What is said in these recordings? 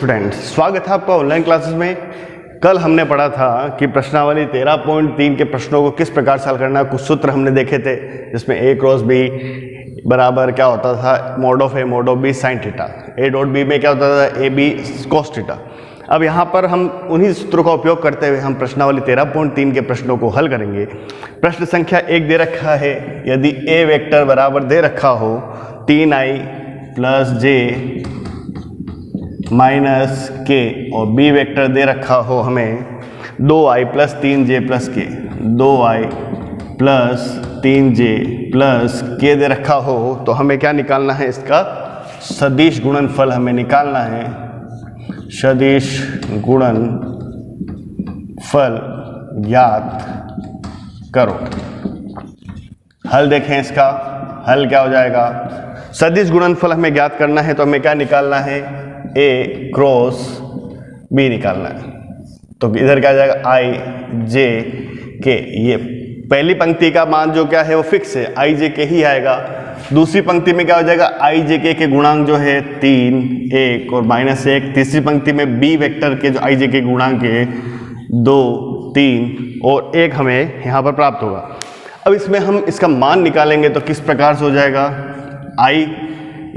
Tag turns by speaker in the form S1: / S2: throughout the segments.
S1: Students, स्वागत है आपका ऑनलाइन क्लासेस में। कल हमने पढ़ा था कि प्रश्नावली 13.3 के प्रश्नों को किस प्रकार से हल करना है। कुछ सूत्र हमने देखे थे जिसमें a क्रॉस b बराबर क्या होता था, mod of b sine theta. a dot b में क्या होता था, a b कॉस थीटा। अब यहाँ पर हम उन्हीं सूत्रों का उपयोग करते हुए हम प्रश्नावली 13.3 के प्रश्नों को हल करेंगे। प्रश्न संख्या 1 दे रखा है, यदि a वेक्टर बराबर दे रखा हो 3i प्लस j माइनस के और b वेक्टर दे रखा हो हमें 2i प्लस 3j प्लस के, 2i प्लस 3j प्लस के दे रखा हो, तो हमें क्या निकालना है, इसका सदिश गुणनफल हमें निकालना है। सदिश गुणनफल ज्ञात करो। हल देखें, इसका हल क्या हो जाएगा। सदिश गुणनफल हमें ज्ञात करना है तो हमें क्या निकालना है, a क्रॉस b निकालना है। तो इधर क्या आ जाएगा, i j k। ये पहली पंक्ति का मान जो क्या है वो फिक्स है, i j k ही आएगा। दूसरी पंक्ति में क्या हो जाएगा, i j k के गुणांक जो है 3, 1 और -1। तीसरी पंक्ति में b वेक्टर के जो i j k गुणांक है 2, 3 और 1 हमें यहाँ पर प्राप्त होगा। अब इसमें हम इसका मान निकालेंगे तो किस प्रकार से हो जाएगा, i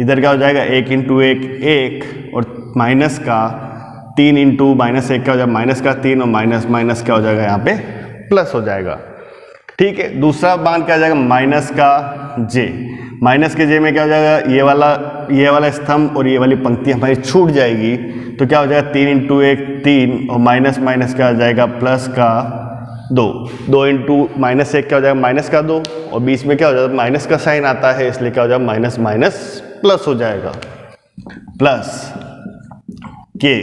S1: इधर क्या हो जाएगा 1 इंटू 1 1 और माइनस का 3 इंटू -1 क्या हो जाएगा, माइनस का 3 और माइनस माइनस क्या हो जाएगा, यहाँ पे प्लस हो जाएगा। ठीक है, दूसरा मान क्या हो जाएगा, माइनस का j। माइनस के j में क्या हो जाएगा, ये वाला स्तंभ और ये वाली पंक्ति हमारी छूट जाएगी। तो क्या हो जाएगा 3 इंटू 1 3 और माइनस माइनस क्या हो जाएगा, प्लस का 2। 2 इंटू -1 क्या हो जाएगा, माइनस का 2 और बीच में क्या हो जाएगा, माइनस का साइन आता है, इसलिए क्या हो जाएगा माइनस माइनस प्लस हो जाएगा, प्लस के।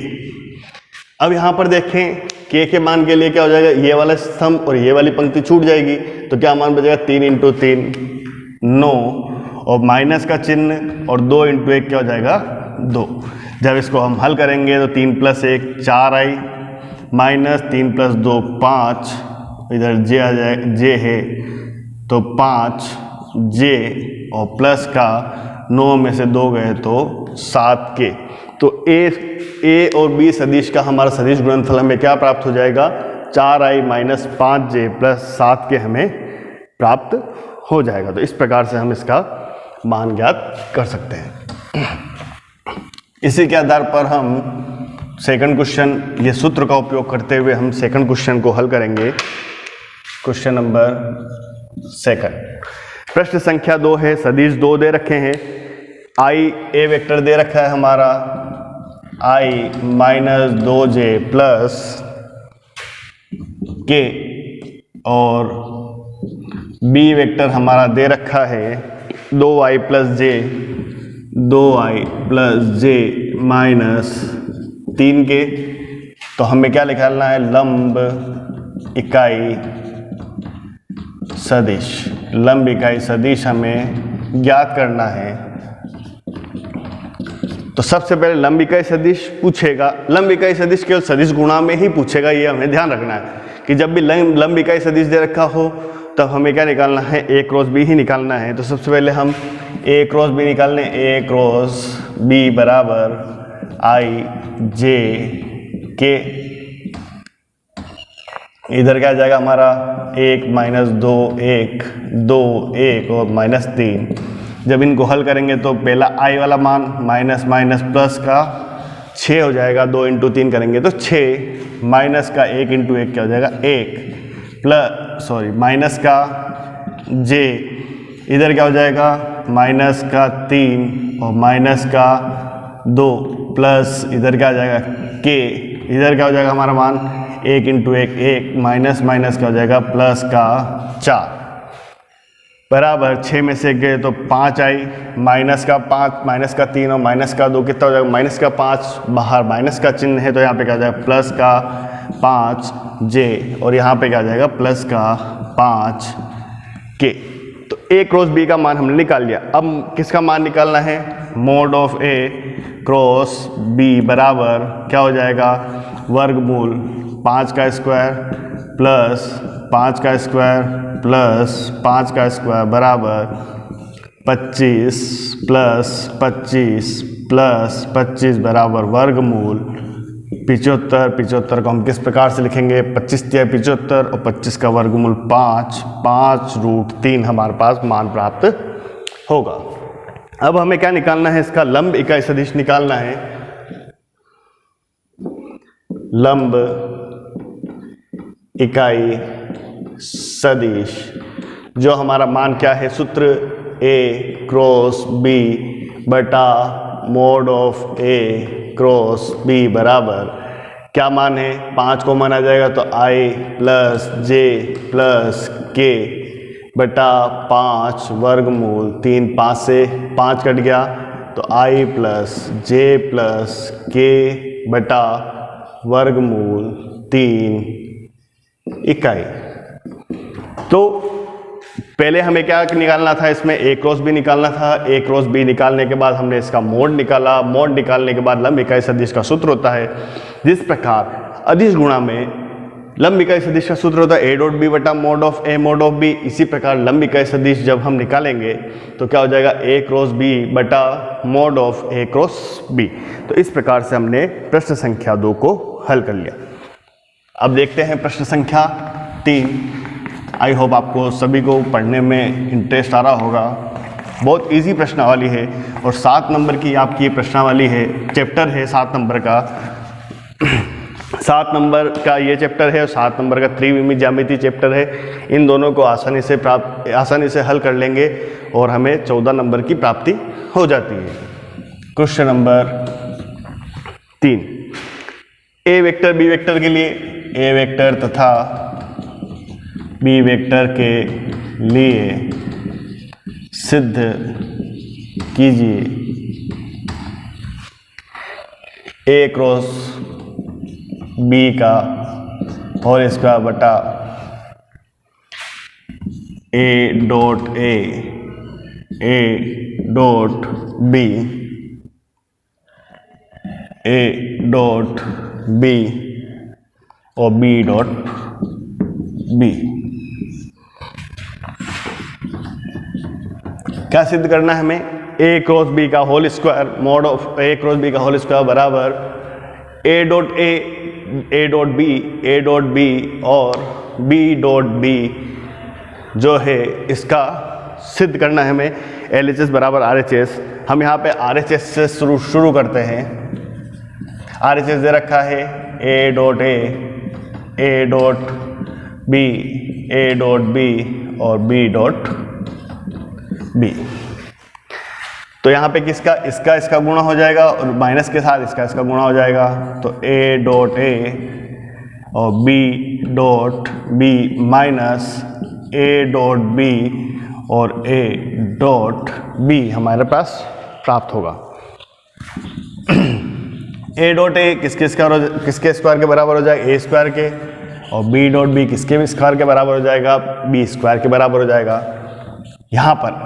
S1: अब यहाँ पर देखें के मान के लिए क्या हो जाएगा, ये वाला स्तंभ और ये वाली पंक्ति छूट जाएगी। तो क्या मान बचेगा, 3 इंटू 3 9 और माइनस का चिन्ह और 2 इंटू 1 क्या हो जाएगा 2। जब इसको हम हल करेंगे तो 3 प्लस 1 4i माइनस 3 प्लस 2 5, इधर j आ जाए, j है तो 5j और प्लस का 9 में से 2 गए तो 7 के। तो a और b सदिश का हमारा सदिश गुणनफल हमें क्या प्राप्त हो जाएगा, 4i माइनस 5j प्लस 7 के हमें प्राप्त हो जाएगा। तो इस प्रकार से हम इसका मान ज्ञात कर सकते हैं। इसी के आधार पर हम सेकंड क्वेश्चन, ये सूत्र का उपयोग करते हुए हम सेकंड क्वेश्चन को हल करेंगे। क्वेश्चन नंबर 2, प्रश्न संख्या 2 है, सदिश 2 दे रखे हैं। i a वेक्टर दे रखा है हमारा i minus 2j plus k और b वेक्टर हमारा दे रखा है 2i प्लस j माइनस 3 के। तो हमें क्या निकालना है, लंब इकाई सदिश। लंब इकाई सदिश हमें ज्ञात करना है। तो सबसे पहले लंब इकाई सदिश पूछेगा। लंब इकाई सदिश केवल सदिश गुणा में ही पूछेगा, ये हमें ध्यान रखना है कि जब भी लंब इकाई सदिश दे रखा हो तब हमें क्या निकालना है, a क्रॉस b ही निकालना है। तो सबसे पहले हम a क्रॉस b निकालने, a क्रॉस b बराबर i j k। इधर क्या आ जाएगा हमारा 1 माइनस 2 1 2 1 और माइनस 3। जब इनको हल करेंगे तो पहला i वाला मान माइनस माइनस प्लस का 6 हो जाएगा, 2 इंटू 3 करेंगे तो 6 माइनस का 1 इंटू 1 क्या हो जाएगा 1 प्लस माइनस का j, इधर क्या हो जाएगा माइनस का 3 और माइनस का 2 प्लस इधर क्या आ जाएगा k। इधर क्या हो जाएगा हमारा मान 1 इंटू 1 1 माइनस माइनस क्या हो जाएगा प्लस का 4 बराबर 6 में से गए तो 5i माइनस का 5 माइनस का 3 और माइनस का 2 कितना हो जाएगा, माइनस का 5 बाहर माइनस का चिन्ह है तो यहाँ पे क्या हो जाएगा प्लस का 5j और यहाँ पे क्या आ जाएगा प्लस का 5k। तो a क्रॉस b का मान हमने निकाल लिया। अब किसका मान निकालना है, mode of a cross b बराबर क्या हो जाएगा, वर्गमूल 5 का स्क्वायर प्लस 5 का स्क्वायर प्लस 5 का स्क्वायर बराबर 25 प्लस 25 प्लस 25 बराबर वर्गमूल 75। 75 को हम किस प्रकार से लिखेंगे, 25 तिया 75 और 25 का वर्गमूल 5, 5√3 हमारे पास मान प्राप्त होगा। अब हमें क्या निकालना है, इसका लंब इकाई सदिश निकालना है। लंब इकाई सदिश जो हमारा मान क्या है, सूत्र A क्रॉस B बटा mode of A cross B बराबर क्या मान है, 5 को माना जाएगा तो I plus J plus K बटा 5 वर्गमूल 3, 5 से 5 कट गया तो I plus J plus K बटा वर्गमूल 3 इकाई। तो पहले हमें क्या निकालना था, इसमें A क्रॉस B निकालना था। A क्रॉस B निकालने के बाद हमने इसका मोड निकाला। मोड निकालने के बाद लंब इकाई सदिश का सूत्र होता है, जिस प्रकार अदिश गुणा में लंब इकाई सदिश का सूत्र होता है A डॉट B बटा mode of A mode of B। इसी प्रकार लंब इकाई सदिश जब हम निकालेंगे तो क्या हो जाएगा, A क्रॉस B बटा mode of A cross B। तो इस प्रकार से हमने प्रश्न संख्या 2 को हल कर लिया। अब देखते हैं प्रश्न संख्या 3। आई होप आपको सभी को पढ़ने में इंटरेस्ट आ रहा होगा। बहुत इजी प्रश्नावली है और 7 नंबर की आपकी प्रश्नावली है, चैप्टर है 7 नंबर का। 7 नंबर का ये चैप्टर है और 7 नंबर का त्रिविमीय ज्यामिति चैप्टर है। इन दोनों को आसानी से हल कर लेंगे और हमें 14 नंबर की प्राप्ति हो जाती है। Question number 3, A vector B vector के लिए, ए वेक्टर तथा बी वेक्टर के लिए सिद्ध कीजिए ए क्रॉस बी का होल स्क्वायर बटा A dot B, A dot B और बी डॉट बी। क्या सिद्ध करना है हमें, ए क्रॉस बी का whole square mod of A cross B का होल स्क्वायर बराबर ए डॉट बी और बी डॉट बी जो है इसका सिद्ध करना है हमें। LHS बराबर RHS। हम यहाँ पे RHS से शुरू करते हैं। RHS दे रखा है ए डॉट बी और बी डॉट बी। तो यहाँ पे किसका इसका गुणा हो जाएगा और माइनस के साथ इसका गुणा हो जाएगा। तो ए डॉट ए और B dot B minus A dot B और ए डॉट बी हमारे पास प्राप्त होगा। ए डॉट ए किसके स्क्वायर के बराबर हो जाएगा, ए स्क्वायर के, और बी डॉट बी किसके स्क्वायर के बराबर हो जाएगा, बी स्क्वायर के बराबर हो जाएगा। यहाँ पर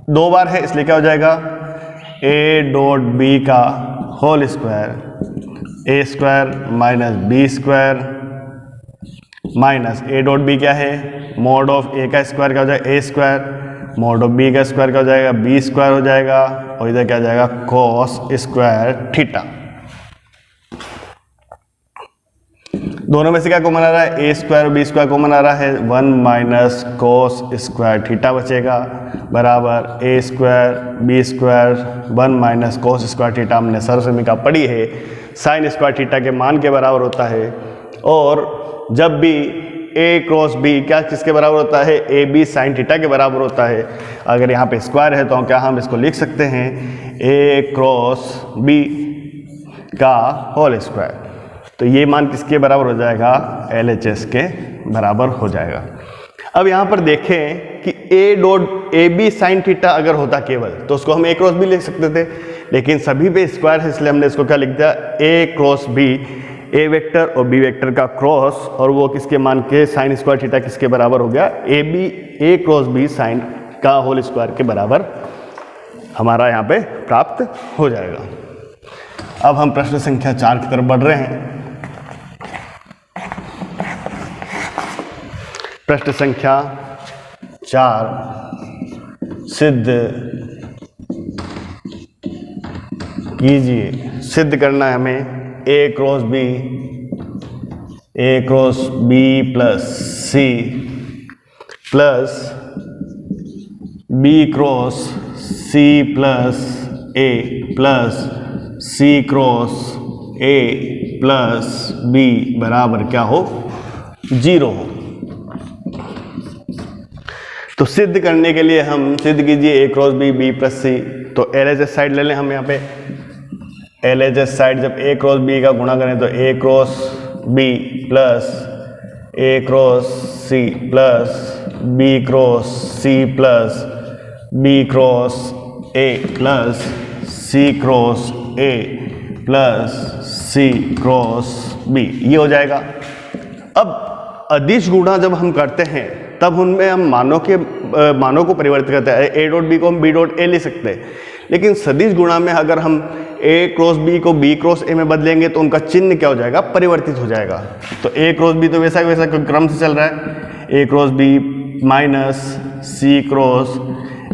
S1: 2 बार है इसलिए क्या हो जाएगा, ए डॉट बी का whole square A square minus B square minus A dot B क्या है, मोड ऑफ ए का स्क्वायर क्या हो जाएगा, ए स्क्वायर, मोड ऑफ बी का स्क्वायर क्या हो जाएगा, बी स्क्वायर हो जाएगा, और इधर क्या हो जाएगा, कॉस स्क्वायर थीटा। दोनों में से क्या कॉमन आ रहा है, ए स्क्वायर और बी स्क्वायर कॉमन आ रहा है, 1 माइनस कॉस स्क्वायर थीटा बचेगा बराबर a square b square 1 minus cos square theta. हमने सर्वसमीका पढ़ी है, साइन स्क्वायर थीटा के मान के बराबर होता है। और जब भी ए क्रॉस बी क्या किसके बराबर होता है, ए बी साइन थीटा के बराबर होता है। अगर यहाँ पे स्क्वायर है तो क्या हम इसको लिख सकते हैं, ए क्रॉस बी का होल स्क्वायर। तो ये मान किसके बराबर हो जाएगा, LHS के बराबर हो जाएगा। अब यहाँ पर देखें कि A dot A B sine theta अगर होता केवल तो उसको हम ए क्रॉस बी लिख सकते थे, लेकिन सभी पे स्क्वायर है इसलिए हमने इसको क्या लिख दिया, ए क्रॉस बी, ए वेक्टर और बी वेक्टर का क्रॉस, और वो किसके मान के साइन स्क्वायर थीटा किसके बराबर हो गया, ए क्रॉस बी साइन का होल स्क्वायर के बराबर हमारा यहाँ पे प्राप्त हो जाएगा। अब हम प्रश्न संख्या 4 की तरफ बढ़ रहे हैं। प्रश्न संख्या 4, सिद्ध कीजिए, सिद्ध करना है हमें ए cross b plus c plus b cross c plus a plus c cross a plus b बराबर क्या हो, 0 हो। तो सिद्ध करने के लिए हम सिद्ध कीजिए ए क्रॉस बी प्लस सी। तो एलएचएस साइड ले लें हम यहाँ पे। एलएचएस साइड जब ए क्रॉस बी का गुणा करें तो a cross b plus a cross c plus b cross c plus b cross a plus c cross a plus c cross b, ये हो जाएगा। अब अदिश गुणा जब हम करते हैं तब उनमें हम मानों को परिवर्तित करते हैं। ए डॉट बी को हम बी डॉट ए ले सकते हैं, लेकिन सदिश गुणा में अगर हम ए क्रॉस बी को बी क्रॉस ए में बदलेंगे तो उनका चिन्ह क्या हो जाएगा, परिवर्तित हो जाएगा। तो ए क्रॉस बी तो वैसा क्रम से चल रहा है, a cross b minus c cross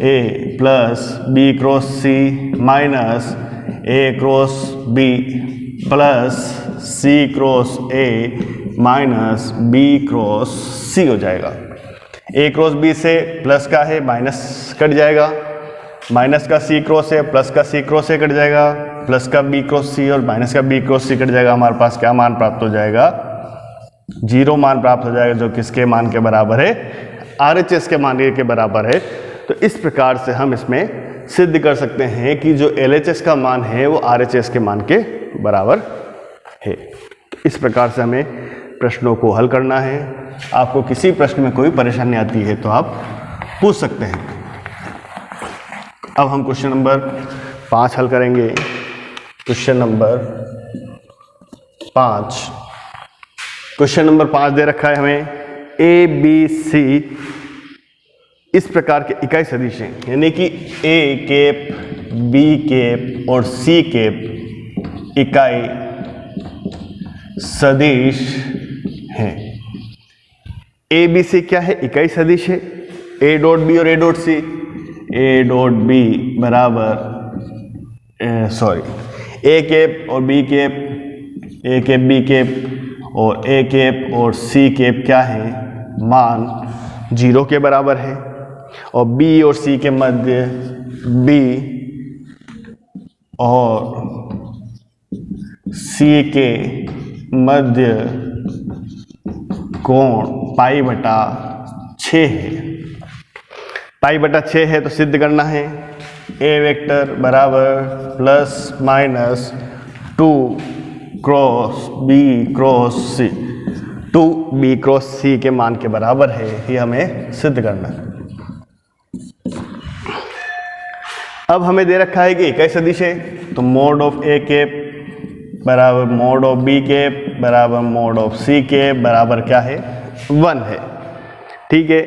S1: a plus b cross c minus a cross b plus c cross a minus b cross c हो जाएगा। ए क्रॉस बी से प्लस का है माइनस कट जाएगा, माइनस का सी क्रॉस है plus का सी cross ए cut जाएगा, प्लस का बी क्रॉस सी और माइनस का बी क्रॉस सी कट जाएगा। हमारे पास क्या मान प्राप्त हो जाएगा, 0 मान प्राप्त हो जाएगा, जो किसके मान के बराबर है, आरएचएस के मान के बराबर है। तो इस प्रकार से हम इसमें सिद्ध कर सकते हैं कि जो एलएचएस का मान है वो आरएचएस के मान के बराबर है। तो इस प्रकार से हमें प्रश्नों को हल करना है। आपको किसी प्रश्न में कोई परेशानी आती है तो आप पूछ सकते हैं। अब हम क्वेश्चन नंबर 5 हल करेंगे। क्वेश्चन नंबर 5, क्वेश्चन नंबर 5 दे रखा है हमें ए बी सी इस प्रकार के इकाई सदिश हैं, यानी कि ए कैप बी कैप और सी कैप इकाई सदिश हैं। ए बी सी क्या है, इकाई सदिश है। ए डॉट बी और A dot C, A dot B बराबर ए कैप और B cap, A cap B cap और ए कैप और सी कैप क्या है, मान 0 के बराबर है। और बी और सी के मध्य बी और सी के मध्य कोण π/6 है। π/6 है तो सिद्ध करना है ए वेक्टर बराबर plus minus 2 cross b cross c, 2 b cross c के मान के बराबर है, ये हमें सिद्ध करना है। अब हमें दे रखा है कि इकाई सदिश है, तो मोड ऑफ ए कैप बराबर मोड ऑफ बी कैप बराबर मोड ऑफ सी कैप बराबर क्या है, 1 है। ठीक है,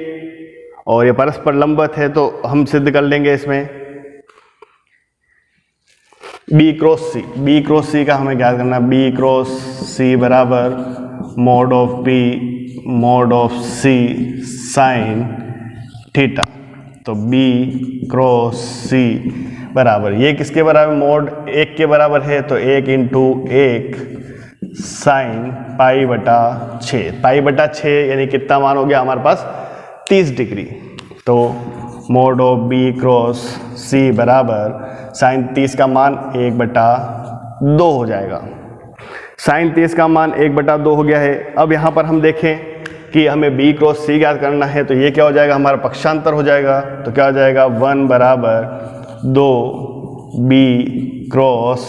S1: और ये परस्पर लंबवत है तो हम सिद्ध कर लेंगे इसमें बी क्रॉस सी का हमें क्या करना, बी क्रॉस सी बराबर mod of B mod of C sine theta. तो बी क्रॉस सी बराबर, ये किसके बराबर, मोड 1 के बराबर है, तो 1 इंटू 1 साइन π/6, π/6 यानी कितना मान हो गया हमारे पास, 30 डिग्री। तो mode of B cross C बराबर साइन 30 का मान 1/2 हो जाएगा। साइन 30 का मान 1/2 हो गया है। अब यहाँ पर हम देखें कि हमें बी क्रॉस सी ज्ञात करना है, तो ये क्या हो जाएगा, हमारा पक्षांतर हो जाएगा। तो क्या हो जाएगा, 1 बराबर 2 बी क्रॉस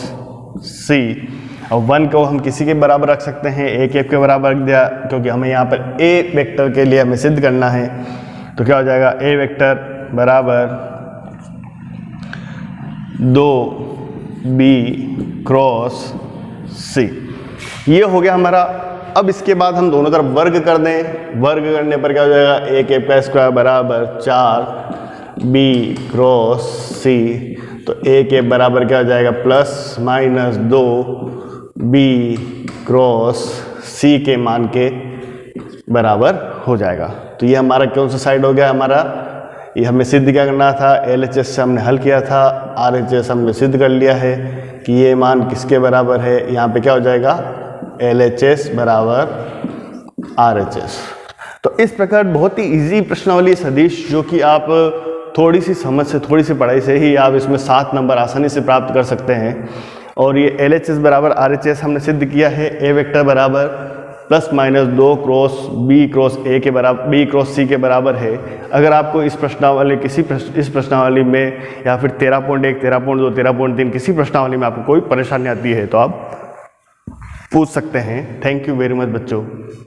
S1: सी। और 1 को हम किसी के बराबर रख सकते हैं, ए कैप के बराबर रख दिया, क्योंकि हमें यहाँ पर ए वेक्टर के लिए हमें सिद्ध करना है। तो क्या हो जाएगा, ए वेक्टर बराबर 2 बी क्रॉस सी, ये हो गया हमारा। अब इसके बाद हम दोनों तरफ वर्ग कर दें, वर्ग करने पर क्या हो जाएगा, ए कैप का स्क्वायर बराबर 4 बी क्रॉस सी। तो ए कैप बराबर क्या हो जाएगा, plus minus 2 b cross c के मान के बराबर हो जाएगा। तो ये हमारा कौन सा साइड हो गया, हमारा ये हमें सिद्ध क्या करना था, LHS से हमने हल किया था, RHS हमने सिद्ध कर लिया है कि ये मान किसके बराबर है, यहाँ पे क्या हो जाएगा LHS बराबर RHS। तो इस प्रकार बहुत ही इजी प्रश्नावली सदिश जो कि आप थोड़ी सी समझ से, थोड़ी सी पढ़ाई से ही आप इसमें 7 नंबर आसानी से प्राप्त कर सकते हैं। और ये LHS बराबर RHS हमने सिद्ध किया है, A वेक्टर बराबर plus minus 2 cross B cross A के बराबर, B क्रॉस C के बराबर है। अगर आपको इस प्रश्नावली इस प्रश्नावली में या फिर 13.1, 13.2, 13.3 किसी प्रश्नावली में आपको कोई परेशानी आती है तो आप पूछ सकते हैं। थैंक यू वेरी मच बच्चों।